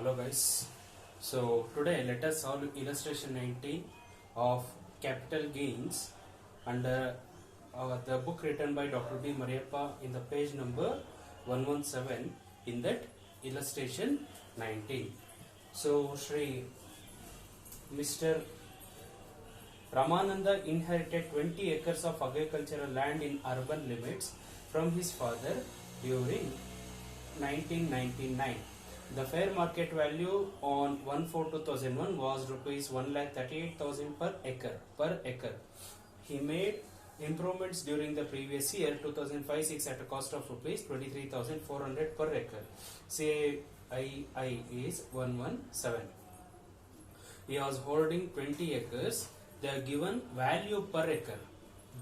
Hello guys. So today let us solve illustration 19 of capital gains under the book written by Dr. B. Mariappa in the page number 117 in that illustration 19. So Mr. Ramananda inherited 20 acres of agricultural land in urban limits from his father during 1999. The fair market value on 1/4/2001 was rupees 1,38,000 per acre. He made improvements during the previous year 2005-06 at a cost of rupees 23,400 per acre. CII is 117. He was holding 20 acres. The given value per acre.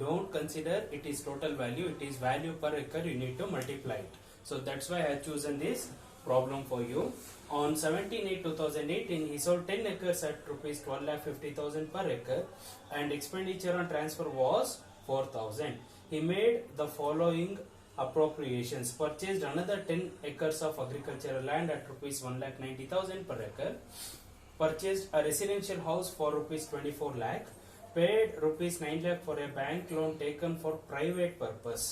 Don't consider it is total value, it is value per acre, you need to multiply it. So that's why I have chosen this problem for you. On 17/8/2018, he sold 10 acres at rupees 12,50,000 per acre and expenditure on transfer was 4,000. He made the following appropriations. Purchased another 10 acres of agricultural land at rupees 1,90,000 per acre. Purchased a residential house for rupees 24 lakh, paid rupees 9 lakh for a bank loan taken for private purpose.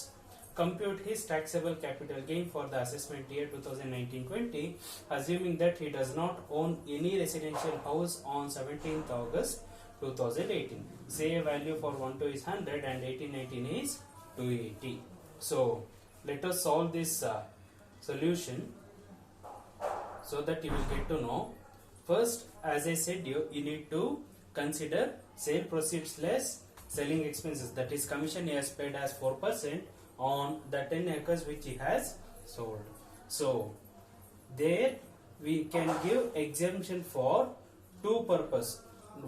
Compute his taxable capital gain for the assessment year 2019-20, assuming that he does not own any residential house on 17th August 2018. Say a value for 12 is 100 and 1819 is 280. So let us solve this solution so that you will get to know. First, as I said, you need to consider sale proceeds less selling expenses, that is commission he has paid as 4% on the 10 acres which he has sold. So there we can give exemption for two purposes.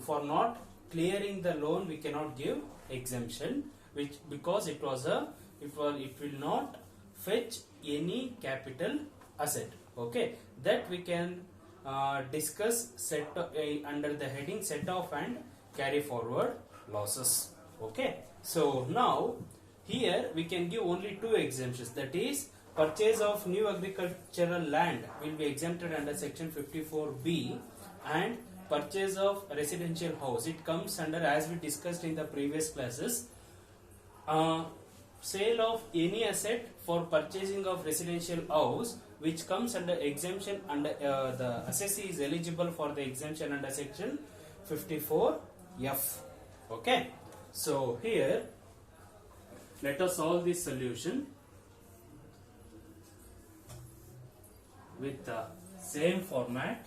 For not clearing the loan we cannot give exemption, which because it will not fetch any capital asset. Okay, that we can discuss under the heading set off and carry forward losses. Okay, so now here we can give only two exemptions, that is purchase of new agricultural land will be exempted under section 54B and purchase of residential house, it comes under, as we discussed in the previous classes, sale of any asset for purchasing of residential house which comes under exemption under the assessee is eligible for the exemption under section 54F. Okay, so here let us solve this solution with the same format.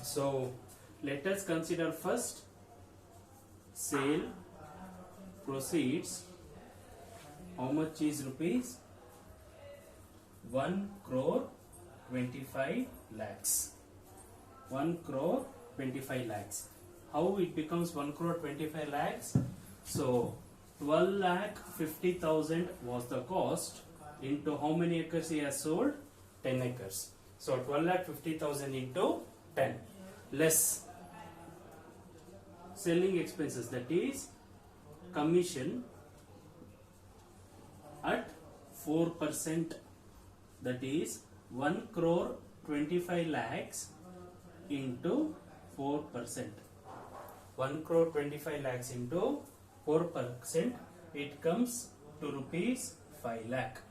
So let us consider first sale proceeds. How much is rupees? 1 crore 25 lakhs. 1 crore 25 lakhs. How it becomes 1 crore 25 lakhs? So 12,50,000 was the cost into how many acres he has sold? 10 acres. So 12,50,000 into 10 less selling expenses, that is commission at 4%, that is 1 crore 25 lakhs into 4%. 1 crore 25 lakhs into 4%, it comes to rupees 5 lakh.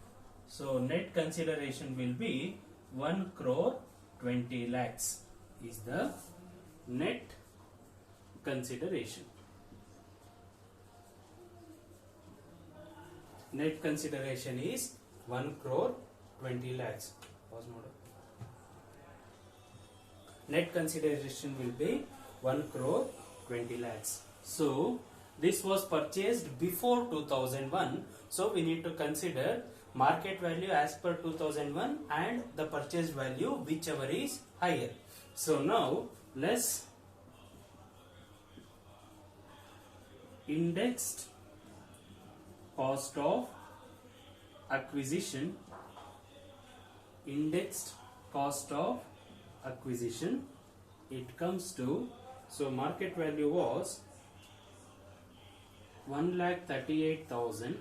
So net consideration will be 1 crore 20 lakhs is the net consideration. Net consideration is 1 crore 20 lakhs. Net consideration will be 1 crore 20 lakhs. So this was purchased before 2001. So we need to consider market value as per 2001 and the purchase value whichever is higher. So now let's indexed cost of acquisition indexed cost of acquisition, it comes to, so market value was 1,38,000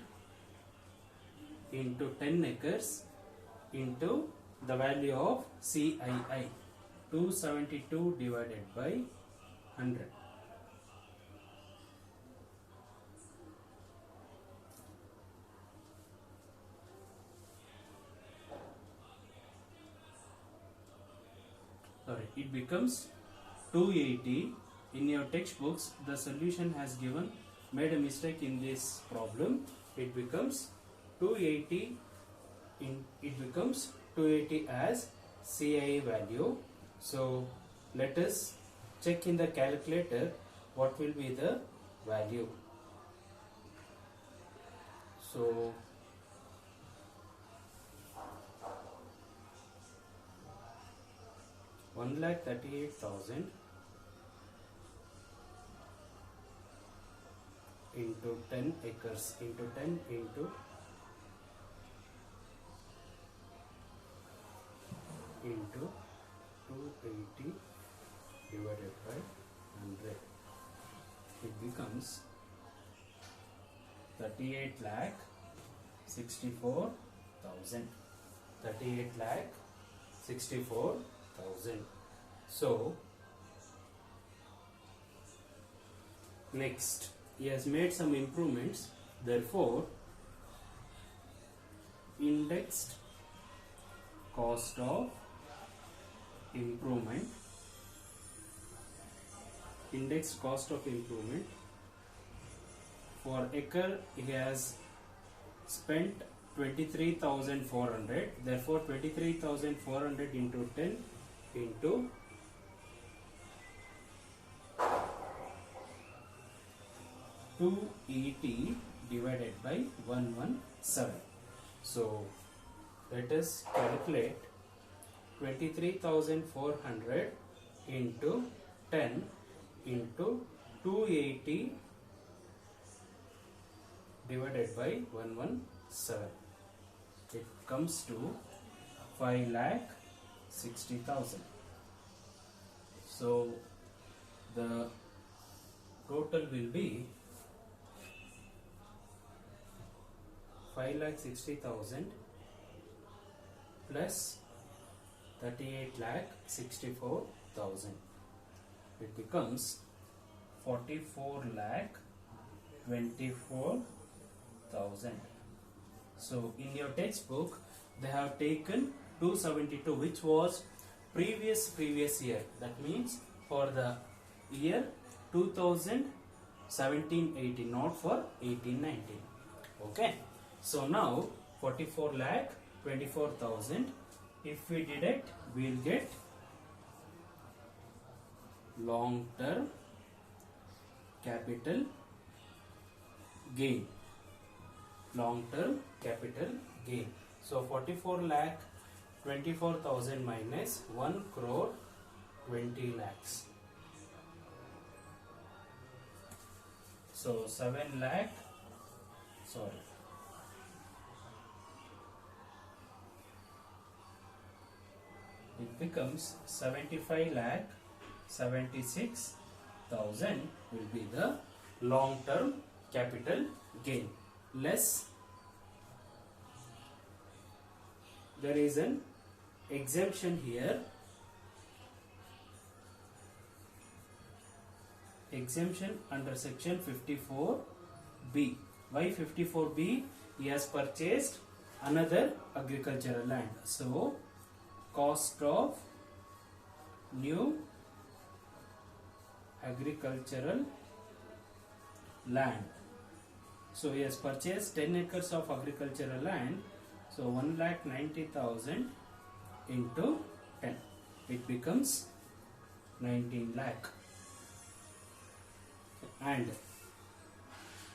into 10 acres into the value of CII, 272 divided by 100. Sorry, it becomes 280. In your textbooks, the solution has given, made a mistake in this problem. It becomes 280. It becomes 280 as CII value. So let us check in the calculator what will be the value. So one lakh 38,000 into 10 acres into 10 into 280 divided by 100. It becomes 38 lakh 64,000. 38 lakh 64,000. So next, he has made some improvements. Therefore, indexed cost of improvement, indexed cost of improvement for acre, he has spent 23,400. Therefore 23,400 into 10 into 280 divided by 117. So let us calculate 23,400 into 10 into 280 divided by 117. It comes to 5,60,000. So the total will be 5,60,000 plus 38,64,000. It becomes 44,24,000. So in your textbook they have taken 272, which was previous year. That means for the year 2017-18, not for 18-19. Okay. So now 44,24,000. If we deduct, we will get long term capital gain. Long term capital gain. So 44,24,000 minus 1 crore 20 lakhs. So 7 lakh. Sorry. It becomes 75,76,000 will be the long term capital gain. Less, there is an exemption here. Exemption under section 54B. Why 54B? He has purchased another agricultural land. So cost of new agricultural land. So he has purchased 10 acres of agricultural land. So 1,90,000 into 10. It becomes 19 lakh. And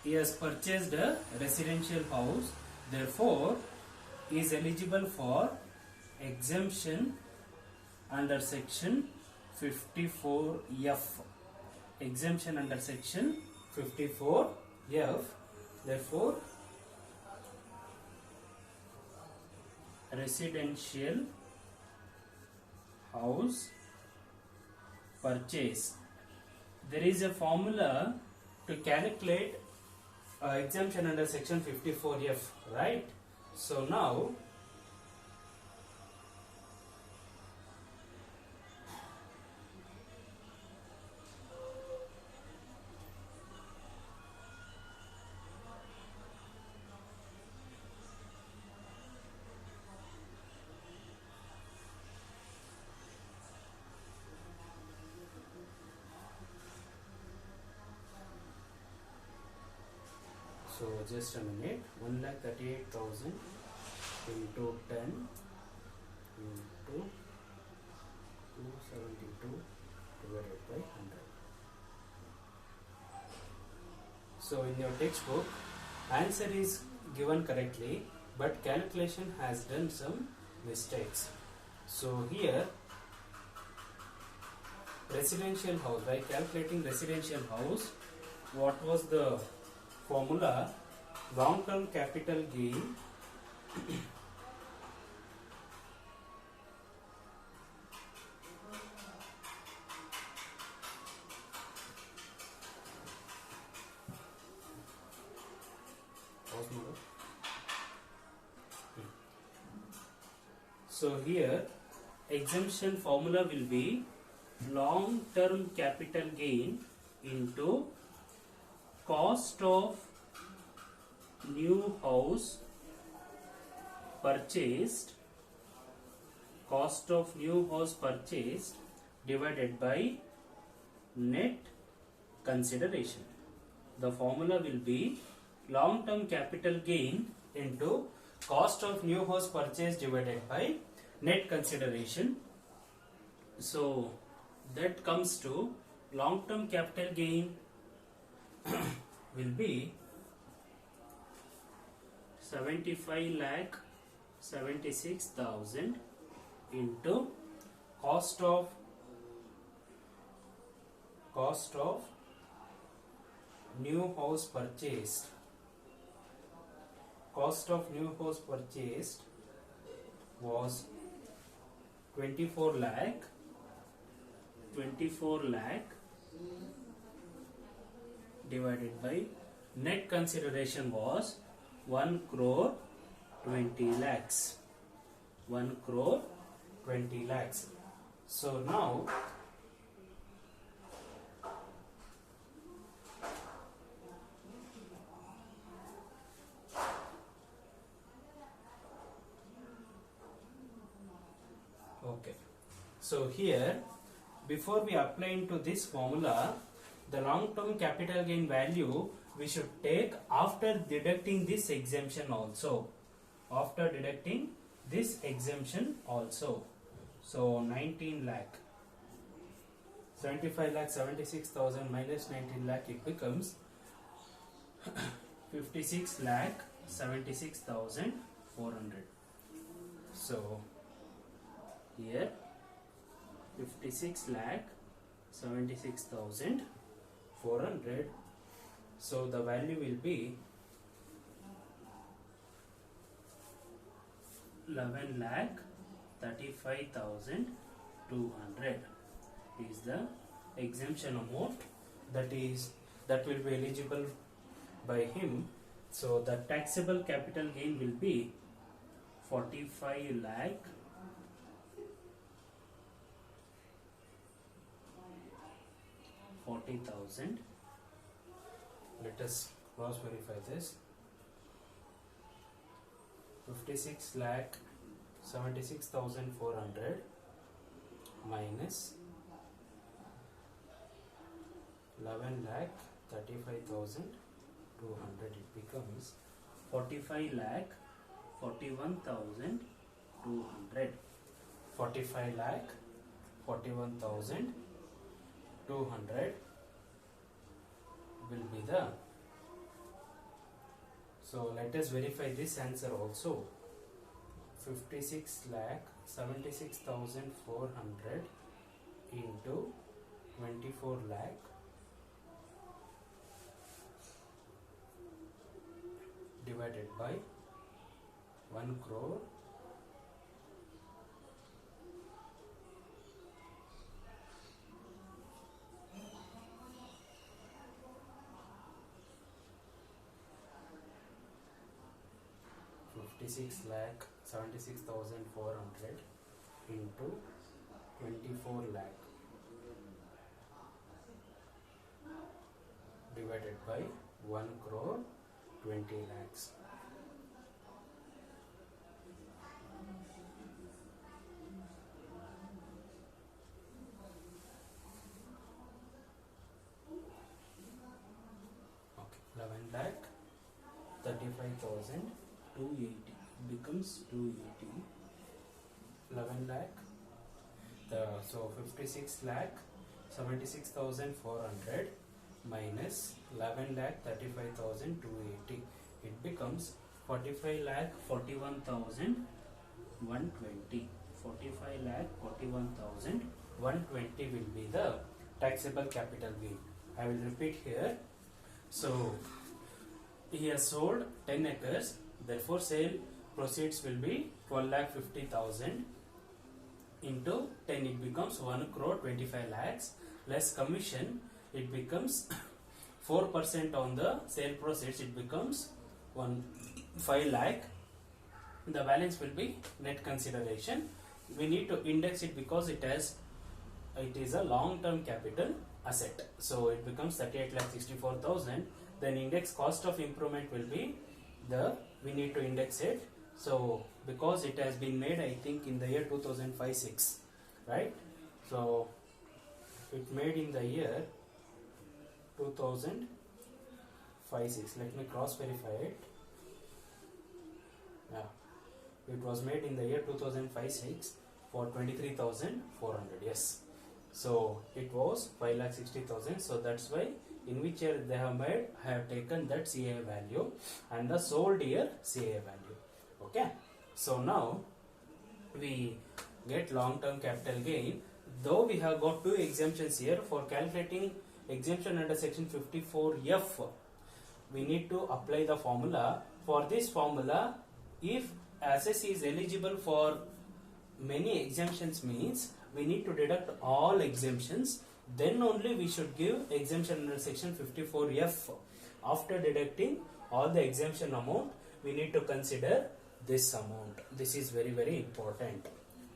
he has purchased a residential house. Therefore, he is eligible for exemption under section 54F. Exemption under section 54F. Therefore, residential house purchase. There is a formula to calculate exemption under section 54F, right? So now just a minute. 1,38,000 into 10 into 272 divided by 100. So in your textbook, answer is given correctly, but calculation has done some mistakes. So here, residential house, by calculating residential house, what was the formula? Long term capital gain so here exemption formula will be long term capital gain into cost of new house purchased, divided by net consideration. The formula will be long term capital gain into cost of new house purchase divided by net consideration. So that comes to long term capital gain will be 75,76,000 into cost of new house purchased. Cost of new house purchased was 24 lakh divided by net consideration was 1 crore 20 lakhs. 1 crore 20 lakhs. So now okay. So here, before we apply into this formula, the long-term capital gain value we should take after deducting this exemption also. So 19 lakh. 75 lakh 76,000 minus 19 lakh, it becomes 56 lakh 76,400. So here 56 lakh 76,400. So the value will be 11 lakh 35,200 is the exemption amount that will be eligible by him. So the taxable capital gain will be 45 lakh 40,000. Let us cross verify this. 56 lakh 76,400 minus 11 lakh 35,200, it becomes 45 lakh 41,200. 45 lakh 41,200 will be the. So let us verify this answer also. 56 lakh 76,400 into 24 lakh divided by 1 crore 26 lakh 76,400 into 24 lakh divided by 1 crore 20 lakhs. Okay, 11 lakh 35,280 becomes 280. 11 lakh so 56 lakh 76,400 minus 11 lakh 35,280, it becomes 45 lakh 41,120. 45 lakh 41,120 will be the taxable capital gain. I will repeat here. So he has sold 10 acres, therefore sale proceeds will be 12,50,000 into 10, it becomes 1 crore 25 lakhs less commission, it becomes 4% on the sale proceeds, it becomes 5 lakh. The balance will be net consideration. We need to index it because it is a long term capital asset, so it becomes 38,64,000. Then index cost of improvement will be we need to index it. So because it has been made, I think in the year 2005-6, right? So it made in the year 2005-6. Let me cross verify it. Yeah, it was made in the year 2005-6 for 23,400. Yes. So it was 5,60,000. So that's why in which year they have made, I have taken that CA value and the sold year CA value. Okay. So now we get long term capital gain. Though we have got two exemptions here, for calculating exemption under section 54F, we need to apply the formula. For this formula, if assessee is eligible for many exemptions, means we need to deduct all exemptions, then only we should give exemption under section 54F. After deducting all the exemption amount, we need to consider this amount. This is very, very important.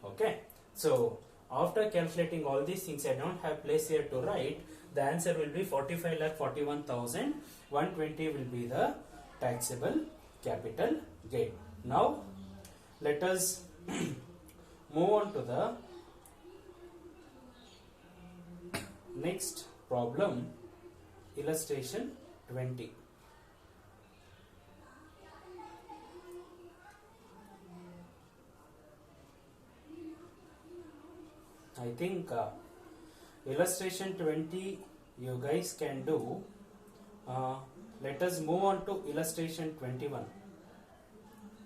Okay. So after calculating all these things, I don't have place here to write. The answer will be 45,41,120 will be the taxable capital gain. Now let us move on to the next problem, illustration 20. I think illustration 20 you guys can do. Let us move on to illustration 21.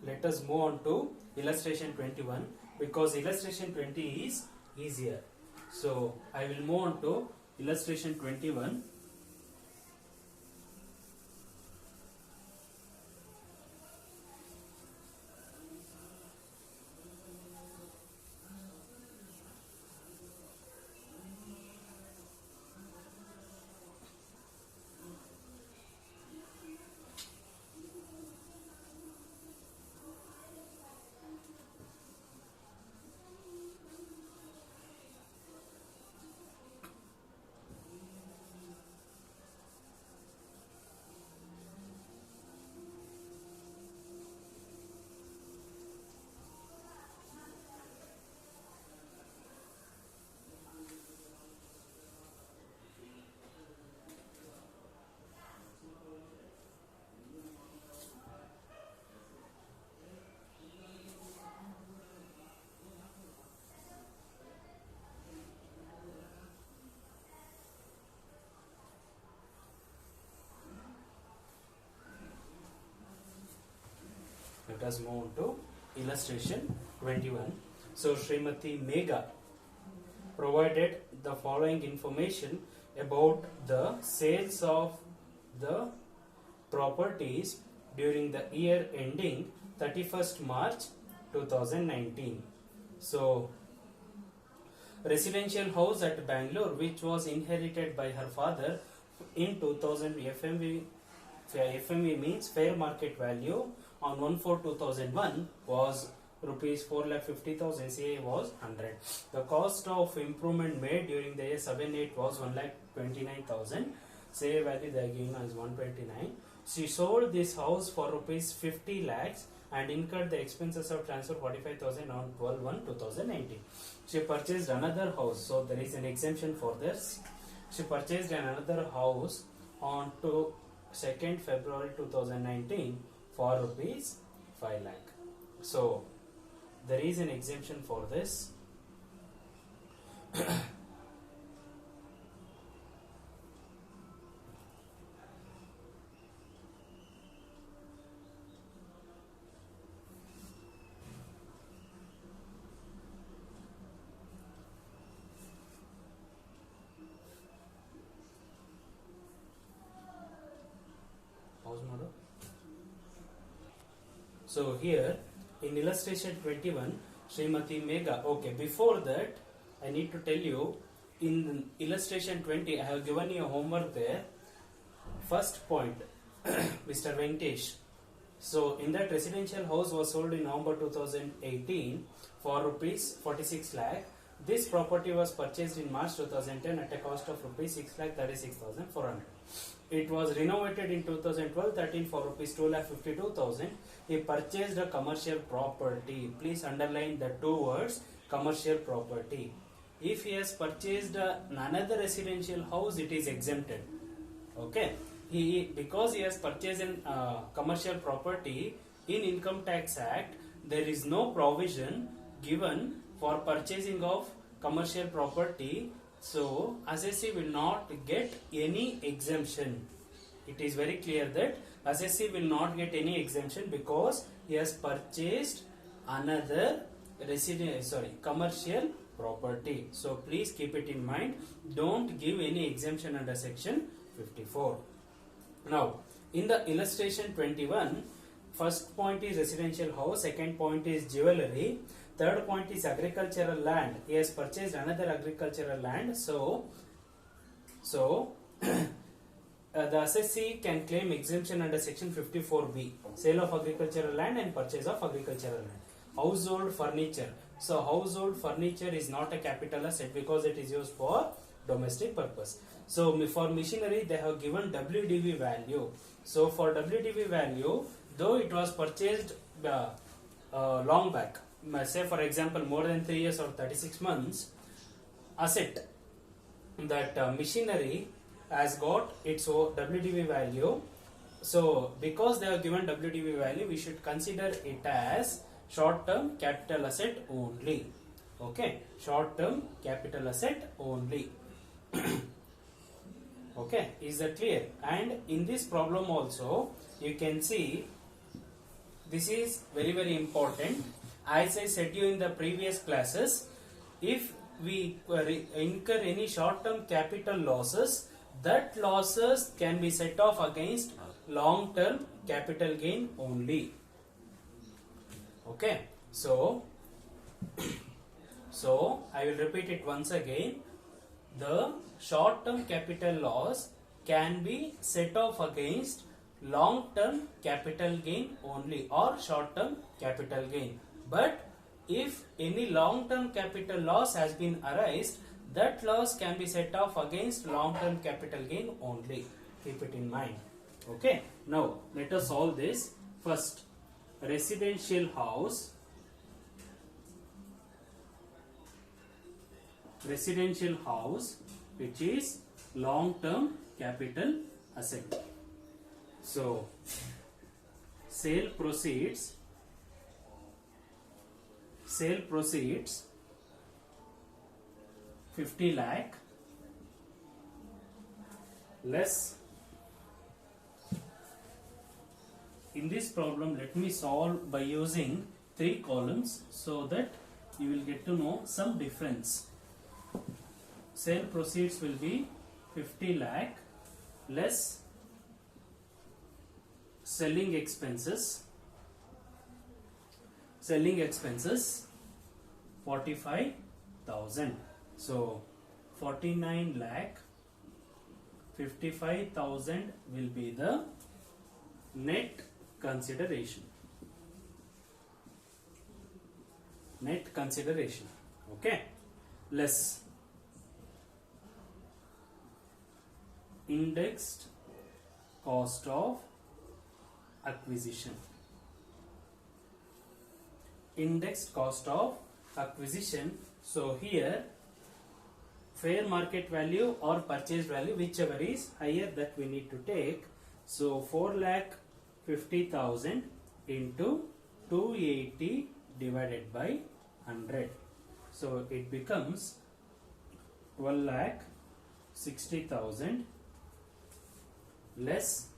Let us move on to illustration 21 because illustration 20 is easier. So I will move on to illustration 21. Let us move on to illustration 21. So Srimati Megha provided the following information about the sales of the properties during the year ending 31st March 2019. So residential house at Bangalore, which was inherited by her father in 2000, FMV means fair market value on 1/4/2001 was rupees 4,50,000. CA was 100. The cost of improvement made during the year 7/8 was 1,29,000. CA value they are giving as 129. She sold this house for rupees 50 lakhs and incurred the expenses of transfer 45,000 on 12/1/2019. She purchased another house, so there is an exemption for this. She purchased another house on 2nd February 2019 for rupees 5 lakh. So there is an exemption for this. So here in illustration 21, Srimati Megha. Okay, before that I need to tell you, in illustration 20 I have given you a homework there. First point, Mr. Venkatesh. So in that residential house was sold in November 2018 for rupees 46 lakh. This property was purchased in March 2010 at a cost of rupees 6,36,400. It was renovated in 2012-13 for rupees 2,52,000. He purchased a commercial property. Please underline the two words, commercial property. If he has purchased another residential house, it is exempted. Okay. Because he has purchased a commercial property, in Income Tax Act there is no provision given for purchasing of commercial property. So assessee will not get any exemption. It is very clear that assessee will not get any exemption because he has purchased another commercial property. So please keep it in mind. Don't give any exemption under section 54. Now in the illustration 21, first point is residential house, second point is jewellery, third point is agricultural land. He has purchased another agricultural land. So the assessee can claim exemption under section 54B, sale of agricultural land and purchase of agricultural land. Household furniture. So household furniture is not a capital asset because it is used for domestic purpose. So for machinery they have given WDV value. So for WDV value, though it was purchased long back, say for example more than 3 years or 36 months, asset, that machinery has got its own WDV value. So because they have given WDV value, we should consider it as short term capital asset only. Okay, short term capital asset only. Okay, is that clear? And in this problem also you can see this is very, very important. As I said you in the previous classes, if we incur any short term capital losses, that losses can be set off against long term capital gain only. Okay, so I will repeat it once again. The short term capital loss can be set off against long term capital gain only or short term capital gain. But if any long term capital loss has been arised, that loss can be set off against long term capital gain only. Keep it in mind. Okay, now let us solve this. First, residential house. Residential house, which is long term capital asset. So sale proceeds 50 lakh less. In this problem, let me solve by using 3 columns so that you will get to know some difference. Sale proceeds will be 50 lakh less selling expenses 45,000. So 49 lakh 55,000 will be the net consideration. net consideration. Okay, less indexed cost of acquisition. Indexed cost of acquisition. So here fair market value or purchase value, whichever is higher, that we need to take. So 4,50,000 into 280 divided by 100. So it becomes 12,60,000 less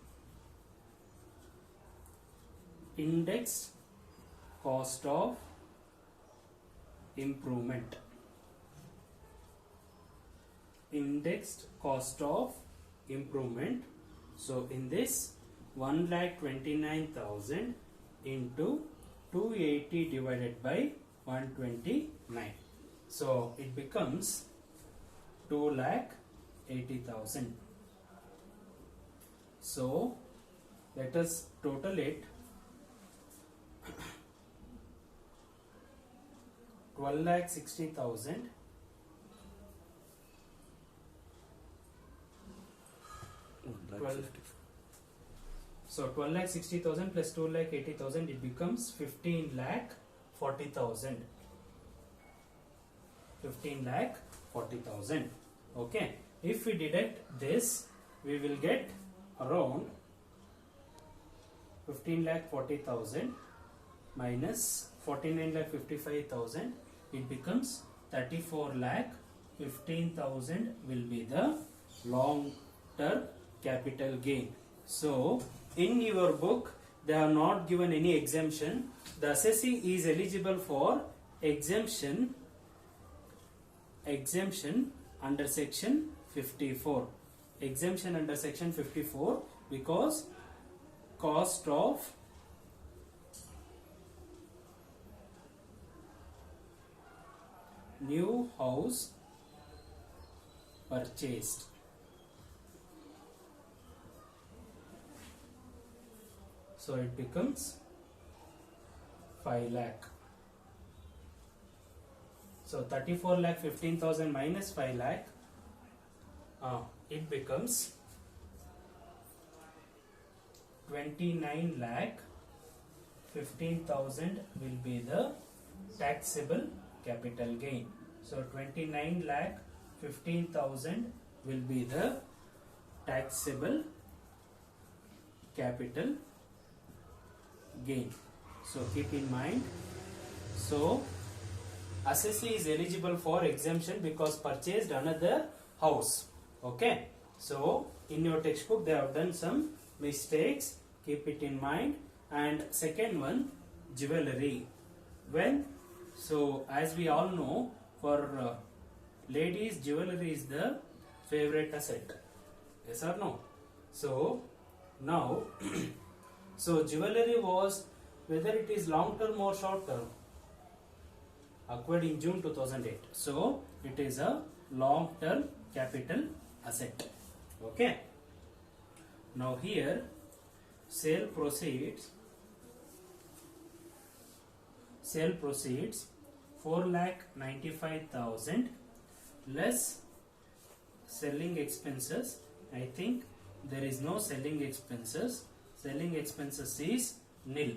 indexed cost of improvement. Indexed cost of improvement. So in this 1,29,000 into 280 divided by 129. So it becomes 2,80,000. So let us total it. 12,60,000 So 12,60,000 plus 2,80,000, it becomes 15,40,000. 15,40,000. Okay. If we deduct this, we will get around 15,40,000 minus 49,55,000. It becomes 34,15,000 will be the long term capital gain. So in your book they have not given any exemption. The assessee is eligible for exemption under section 54. Exemption under section 54 because cost of new house purchased. So it becomes 5 lakh. So 34,15,000 minus 5 lakh, it becomes 29,15,000 will be the taxable capital gain. So 29,15,000 will be the taxable capital gain. So keep in mind. So assessee is eligible for exemption because purchased another house. Okay. So in your textbook they have done some mistakes. Keep it in mind. And second one, jewelry. When, so as we all know, for ladies, jewelry is the favorite asset. Yes or no? So now so jewelry was, whether it is long term or short term, acquired in June 2008. So it is a long term capital asset. Okay. Now here sale proceeds 4,95,000 less selling expenses. I think there is no selling expenses. Selling expenses is nil.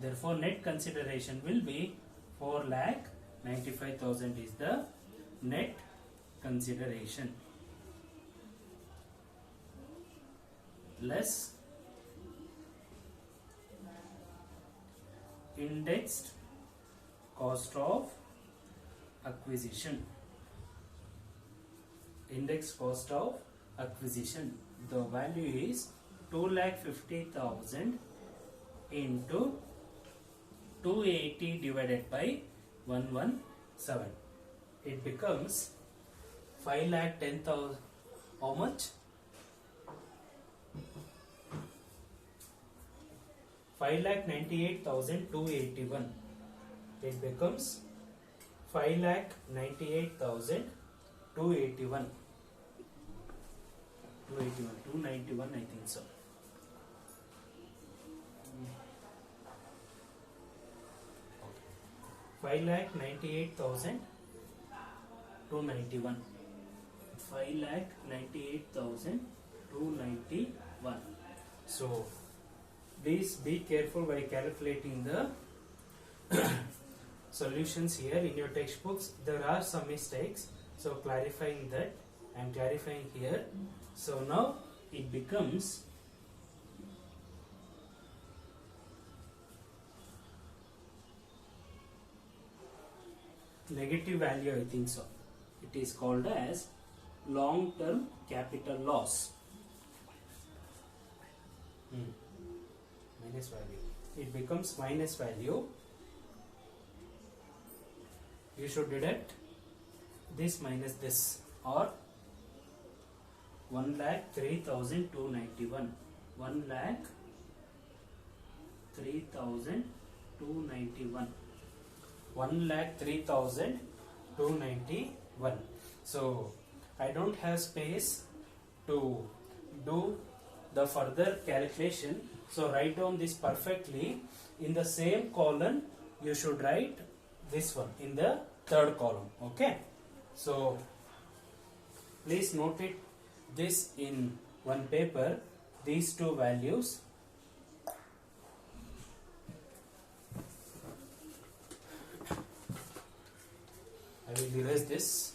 Therefore net consideration will be 4,95,000 is the net consideration less indexed cost of acquisition. Index cost of acquisition, the value is 2,50,000 into 280 divided by 117. It becomes 5,10,000. How much? 5,98,281. It becomes 5,98,281. 291, I think so. 5,98,291. 5,98,291. So please be careful while calculating the solutions here in your textbooks. There are some mistakes, so clarifying that I am clarifying here. So now it becomes negative value, I think so. It is called as long term capital loss. Minus value. It becomes minus value. You should deduct this minus this, or 1,03,291. 1,03,291. 1,03,291. So I don't have space to do the further calculation, so write down this perfectly. In the same column you should write this one in the third column. Okay, so please note it this in one paper, these two values. I will erase this.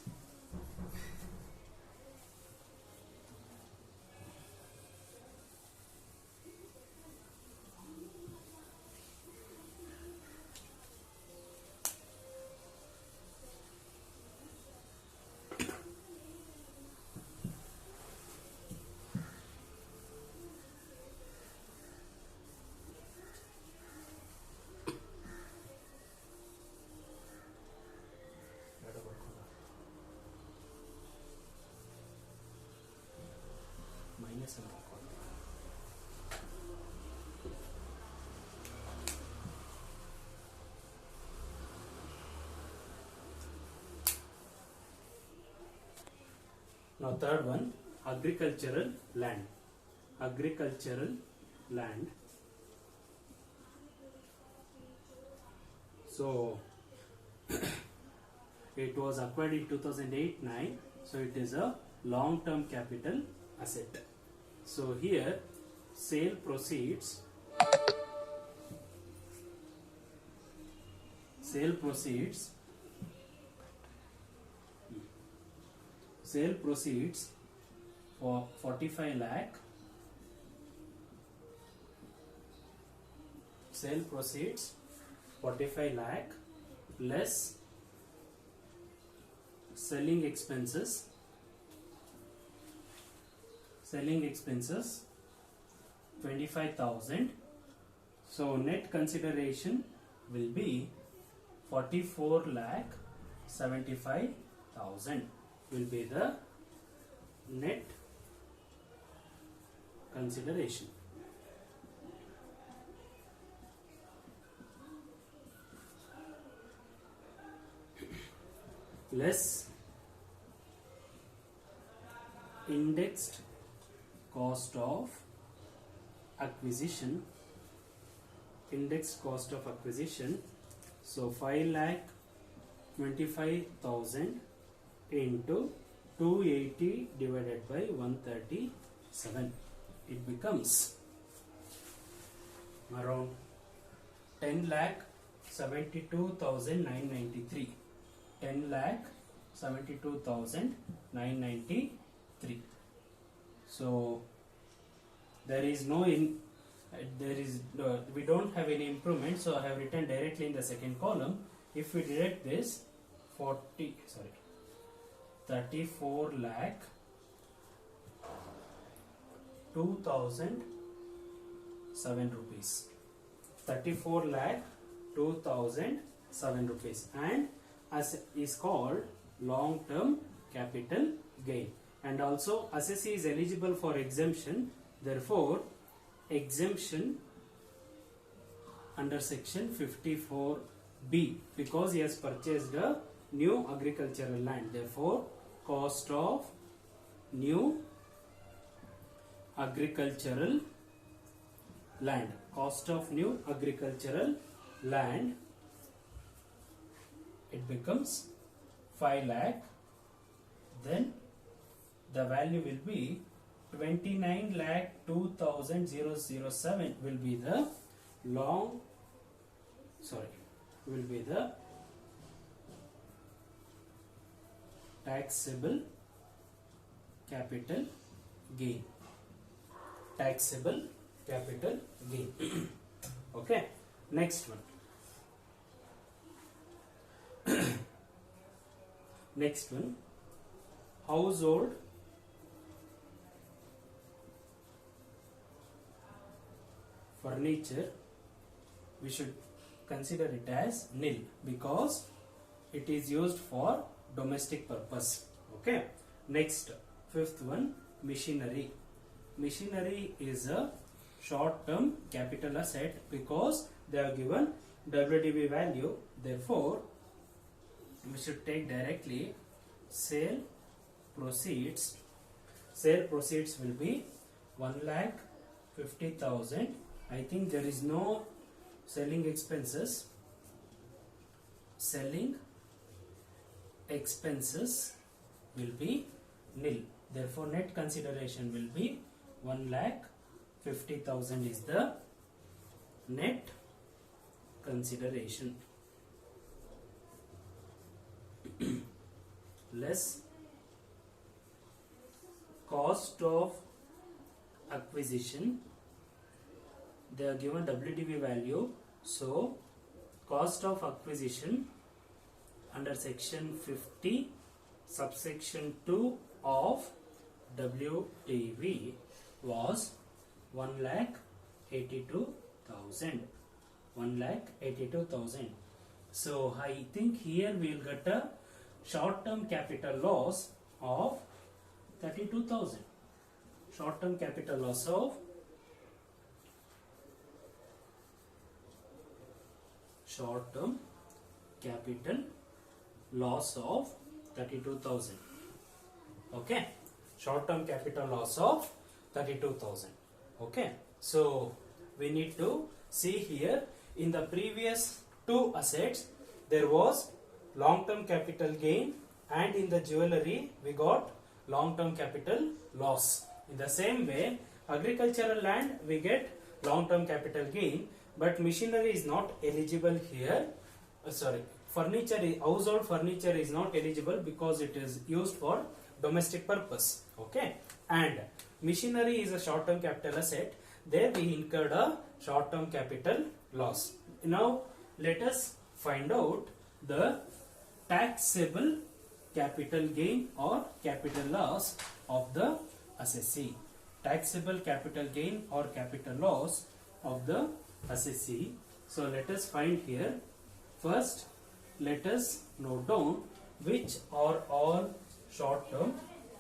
Minus and now third one, agricultural land. Agricultural land. So it was acquired in 2008-9, so it is a long term capital asset. So here sale proceeds for 45 lakh. Sale proceeds 45 lakh less selling expenses 25,000. So net consideration will be 44,75,000 will be the net consideration. Less indexed cost of acquisition. So 5,25,000 into 280 divided by 137. It becomes around 10,72,993. 10,72,993. So there is no we don't have any improvement, so I have written directly in the second column. If we deduct this 34 lakh 2,007 rupees. 34 lakh 2,007 rupees, and as is called long term capital gain. And also assessee is eligible for exemption, therefore exemption under section 54B, because he has purchased a new agricultural land. Therefore cost of new agricultural land it becomes 5 lakh. Then the value will be 29 lakh 2,007 will be the will be the taxable capital gain. Taxable capital gain. Okay, next one. Next one, household furniture, we should consider it as nil because it is used for domestic purpose. Okay, next, fifth one, machinery. Machinery is a short term capital asset because they are given WDV value. Therefore, we should take directly sale proceeds. Sale proceeds will be 1,50,000. I think there is no selling expenses. Selling expenses will be nil. Therefore, net consideration will be 1,50,000 is the net consideration. Less cost of acquisition. They are given WDV value, so cost of acquisition under section 50 subsection 2 of WDV was 1,82,000. 1,82,000. So I think here we will get a short term capital loss of 32,000. Short term capital loss of short-term capital loss of 32,000. Okay, short-term capital loss of 32,000. Okay, so we need to see here in the previous two assets there was long-term capital gain, and in the jewelry we got long-term capital loss. In the same way, agricultural land we get long-term capital gain, but machinery is not eligible here. Household furniture is not eligible because it is used for domestic purpose. Okay, and machinery is a short-term capital asset. There we incurred a short-term capital loss. Now let us find out the taxable capital gain or capital loss of the assessee. Taxable capital gain or capital loss of the assessee. So let us find here. First, let us note down which are all short term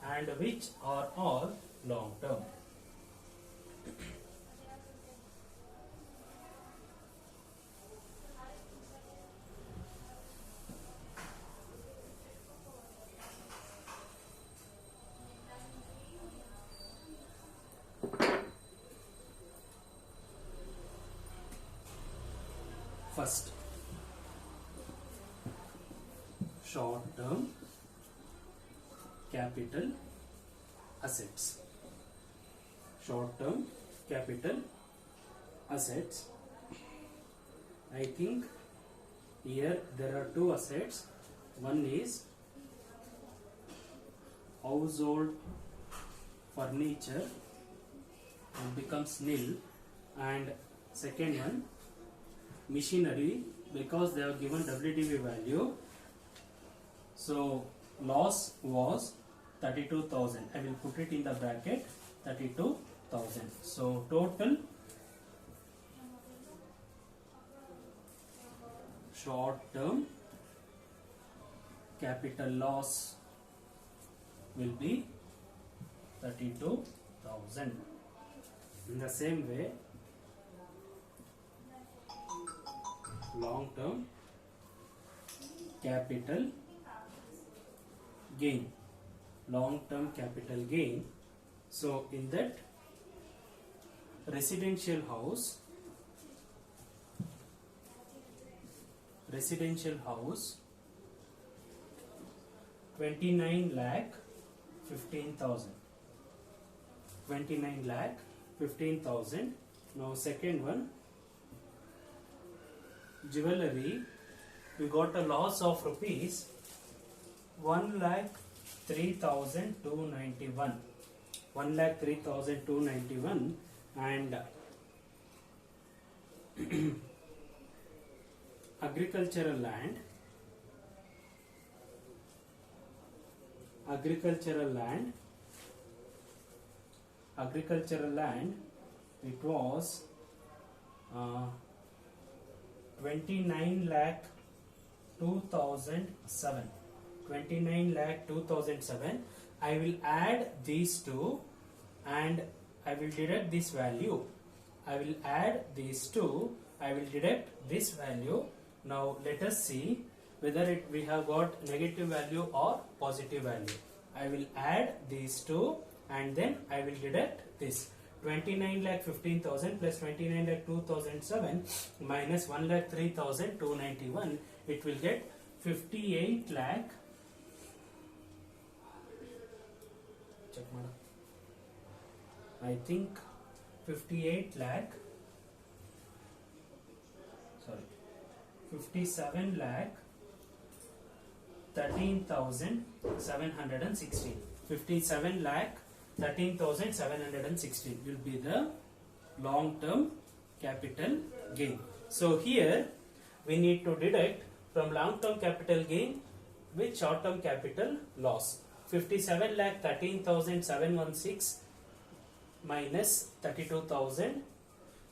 and which are all long term. First, short term capital assets. Short term capital assets. I think here there are two assets. One is household furniture and becomes nil, and second one machinery, because they are given WDV value. So loss was 32,000. I will put it in the bracket 32,000. So total short term capital loss will be 32,000. In the same way, long term capital gain. Long term capital gain. So in that, residential house 29 lakh 15,000. 29 lakh 15,000. Now second one, jewellery, we got a loss of rupees 1,03,291. 1,03,291. And agricultural land, it was 29 lakh 2,007. 29 lakh 2,007. I will add these two and I will deduct this value. I will add these two, I will deduct this value. Now let us see whether we have got negative value or positive value. I will add these two and then I will deduct this. 29 lakh 15,000 plus 29 lakh 2,007 minus 1 lakh 3,291. It will get 58 lakh. Check mada. I think 58 lakh. Sorry, 57 lakh 13,716. 57 lakh 13,716 will be the long term capital gain. So here we need to deduct from long term capital gain with short term capital loss. 57 lakh 13,716 minus 32,000.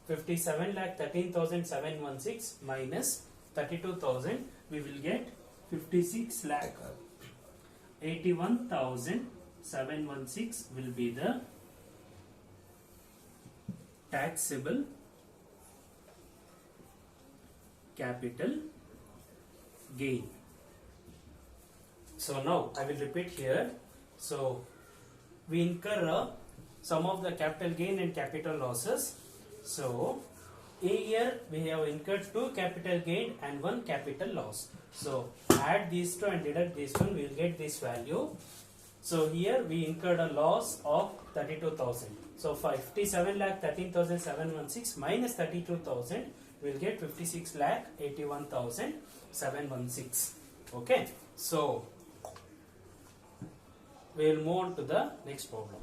57 lakh 13,716 minus 32,000, we will get 56 lakh 81,716 will be the taxable capital gain. So now I will repeat here. So we incur some of the capital gain and capital losses. So here we have incurred 2 capital gain and 1 capital loss. So add these two and deduct this one, we will get this value. So here we incurred a loss of 32,000. So 57 lakh 13,716 minus 32,000, we will get 56 lakh 81,716. Okay. So we will move on to the next problem.